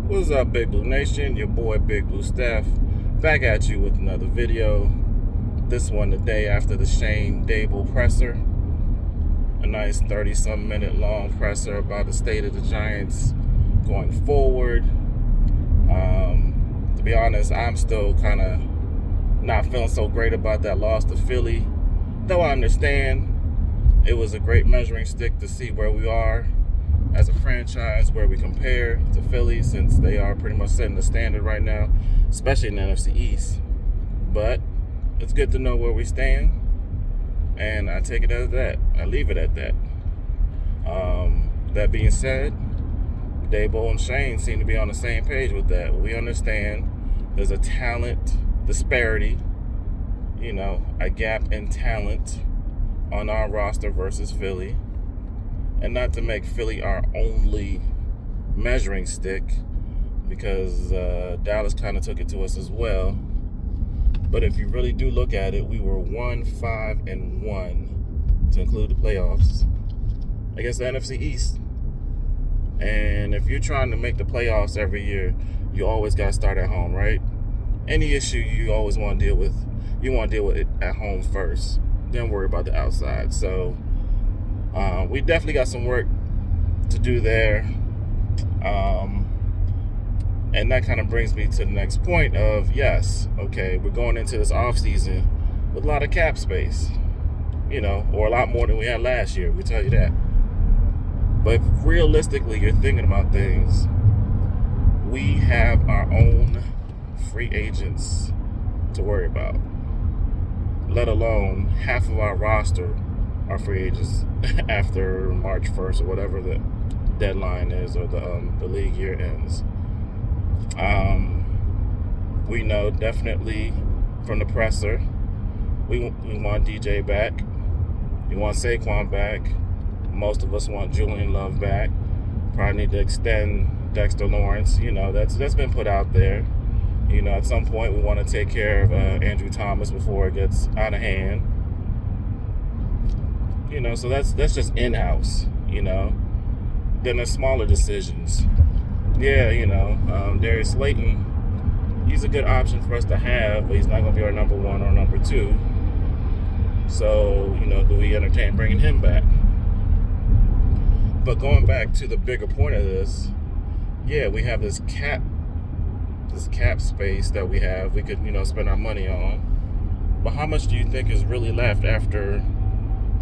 What's up, Big Blue Nation? Your boy Big Blue Steph back at you with another video. This one the day after the Shane Dable presser. A nice 30-some minute long presser about the state of the Giants going forward. To be honest, I'm still kind of not feeling so great about that loss to Philly. Though I understand it was a great measuring stick to see where we are as a franchise, where we compare to Philly, since they are pretty much setting the standard right now, especially in the NFC East. But it's good to know where we stand, and I take it as that. I leave it at that. That being said, Dable and Shane seem to be on the same page with that. We understand there's a talent disparity, a gap in talent on our roster versus Philly. And not to make Philly our only measuring stick, because Dallas kind of took it to us as well. But if you really do look at it, we were 1-5-1 to include the playoffs against the NFC East. And if you're trying to make the playoffs every year, you always got to start at home, right? Any issue you always want to deal with, you want to deal with it at home first, then worry about the outside. So we definitely got some work to do there. And that kind of brings me to the next point of, yes, okay, we're going into this offseason with a lot of cap space, or a lot more than we had last year, we tell you that. But if realistically you're thinking about things, we have our own free agents to worry about, let alone half of our roster are free agents after March 1st or whatever the deadline is, or the league year ends. We know definitely from the presser, we want DJ back. We want Saquon back. Most of us want Julian Love back. Probably need to extend Dexter Lawrence. That's been put out there. At some point we want to take care of Andrew Thomas before it gets out of hand. So that's just in-house. Then there's smaller decisions. Darius Slayton, he's a good option for us to have, but he's not going to be our number one or number two. So, do we entertain bringing him back? But going back to the bigger point of this, we have this cap space that we have. We could, spend our money on. But how much do you think is really left after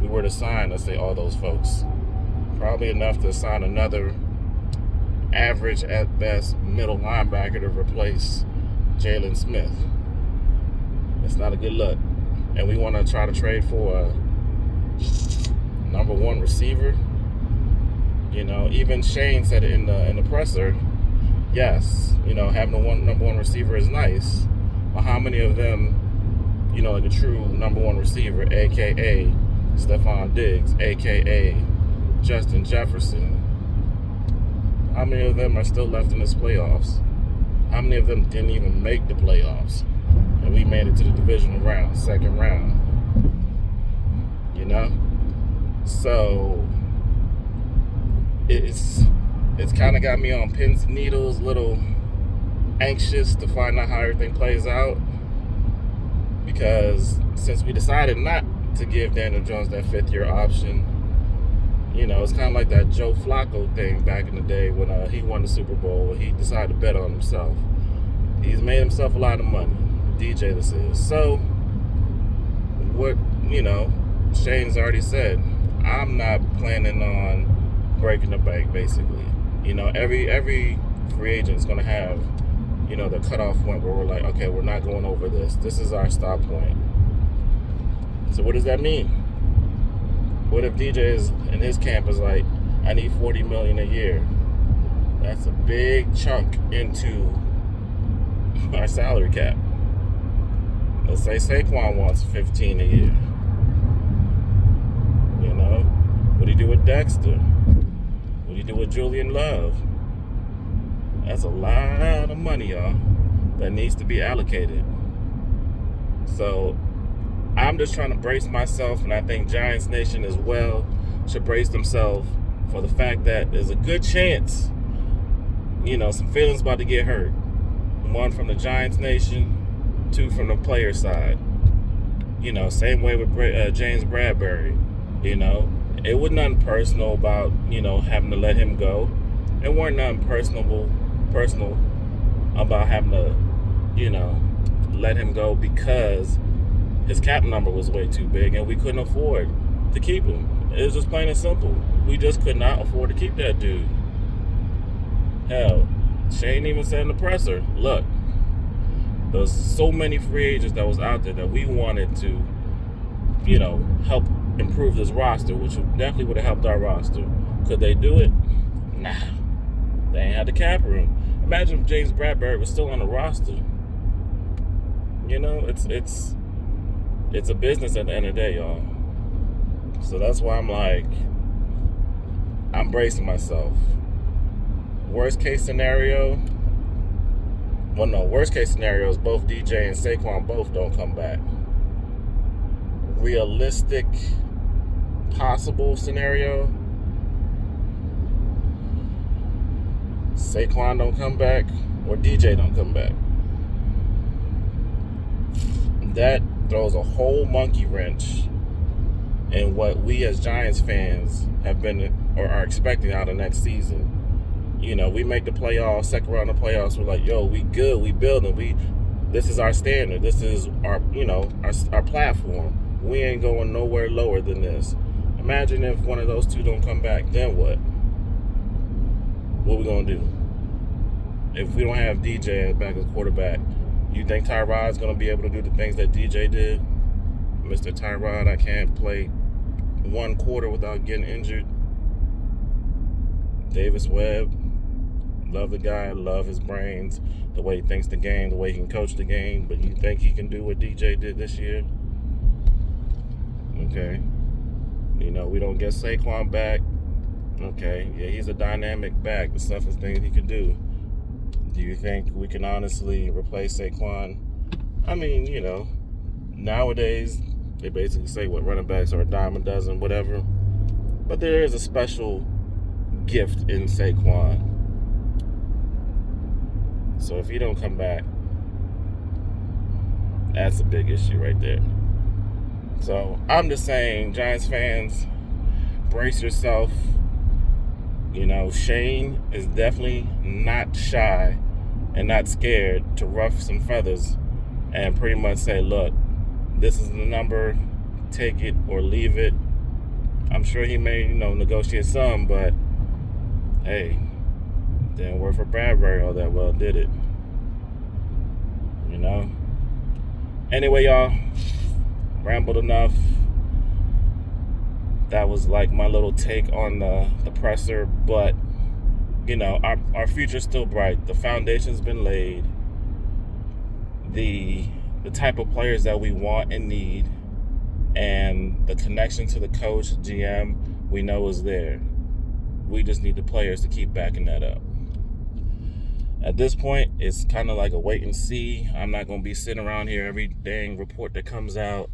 we were to sign, let's say, all those folks? Probably enough to sign another average at best middle linebacker to replace Jalen Smith. It's not a good look. And we want to try to trade for a number one receiver. Even Shane said it in the presser. Yes, having a number one receiver is nice, but how many of them, like a true number one receiver, aka Stephon Diggs, aka Justin Jefferson, how many of them are still left in this playoffs? How many of them didn't even make the playoffs? And we made it to the divisional round, second round. So it's kind of got me on pins and needles, a little anxious to find out how everything plays out. Because since we decided not to give Daniel Jones that fifth-year option, it's kind of like that Joe Flacco thing back in the day when he won the Super Bowl. He decided to bet on himself. He's made himself a lot of money. DJ, this is. So, what, Shane's already said, I'm not planning on breaking the bank, basically. Every free agent is going to have, the cutoff point where we're like, okay, we're not going over this. This is our stop point. So what does that mean? What if DJ in his camp is like, I need $40 million a year? That's a big chunk into our salary cap. Let's say Saquon wants $15 a year. What do you do with Dexter? What do you do with Julian Love? That's a lot of money, y'all, that needs to be allocated. So I'm just trying to brace myself, and I think Giants Nation as well should brace themselves for the fact that there's a good chance some feelings about to get hurt. One from the Giants Nation, two from the player side. Same way with James Bradbury. It was nothing personal about, having to let him go. It weren't nothing personal about having to, let him go because his cap number was way too big and we couldn't afford to keep him. It was just plain and simple. We just could not afford to keep that dude. Hell, Shane even said in the presser, look, there's so many free agents that was out there that we wanted to, help improve this roster, which definitely would have helped our roster. Could they do it? Nah. They ain't had the cap room. Imagine if James Bradbury was still on the roster. It's a business at the end of the day, y'all. So that's why I'm bracing myself. Worst case scenario is both DJ and Saquon both don't come back. Realistic possible scenario, Saquon don't come back or DJ don't come back. That throws a whole monkey wrench in what we as Giants fans have been or are expecting out of next season. We make the playoffs, second round of playoffs. We're like, yo, we good, we building, this is our standard, this is our, our platform. We ain't going nowhere lower than this. Imagine if one of those two don't come back, then what? What we gonna do? If we don't have DJ back as quarterback, you think Tyrod's gonna be able to do the things that DJ did? Mr. Tyrod, I can't play one quarter without getting injured. Davis Webb, love the guy, love his brains, the way he thinks the game, the way he can coach the game, but you think he can do what DJ did this year? Okay. We don't get Saquon back. Okay. Yeah, he's a dynamic back. The stuff is things he can do. Do you think we can honestly replace Saquon? I mean, nowadays they basically say what running backs are a dime a dozen, whatever. But there is a special gift in Saquon. So if he don't come back, that's a big issue right there. So I'm just saying, Giants fans, brace yourself. Shane is definitely not shy and not scared to ruffle some feathers and pretty much say, look, this is the number, take it or leave it. I'm sure he may, negotiate some, but hey, didn't work for Bradbury all that well, did it? Anyway, y'all, rambled enough. That was like my little take on the presser, but our future's still bright. The foundation's been laid. The type of players that we want and need, and the connection to the coach, GM, we know is there. We just need the players to keep backing that up. At this point, it's kind of like a wait and see. I'm not going to be sitting around here every dang report that comes out.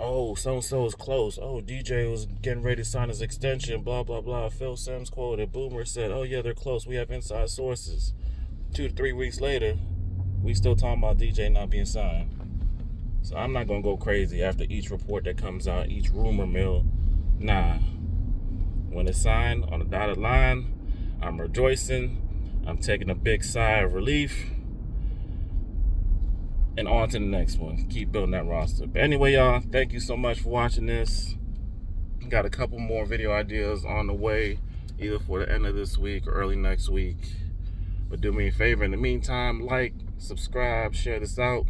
Oh, so-and-so is close. Oh, DJ was getting ready to sign his extension, blah, blah, blah. Phil Simms quoted. Boomer said, oh, yeah, they're close. We have inside sources. 2 to 3 weeks later, we still talking about DJ not being signed. So I'm not going to go crazy after each report that comes out, each rumor mill. Nah. When it's signed on the dotted line, I'm rejoicing. I'm taking a big sigh of relief. And on to the next one. Keep building that roster. But anyway, y'all, thank you so much for watching this. Got a couple more video ideas on the way, either for the end of this week or early next week. But do me a favor. In the meantime, like, subscribe, share this out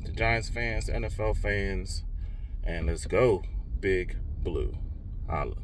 to Giants fans, to NFL fans. And let's go, Big Blue. Holla.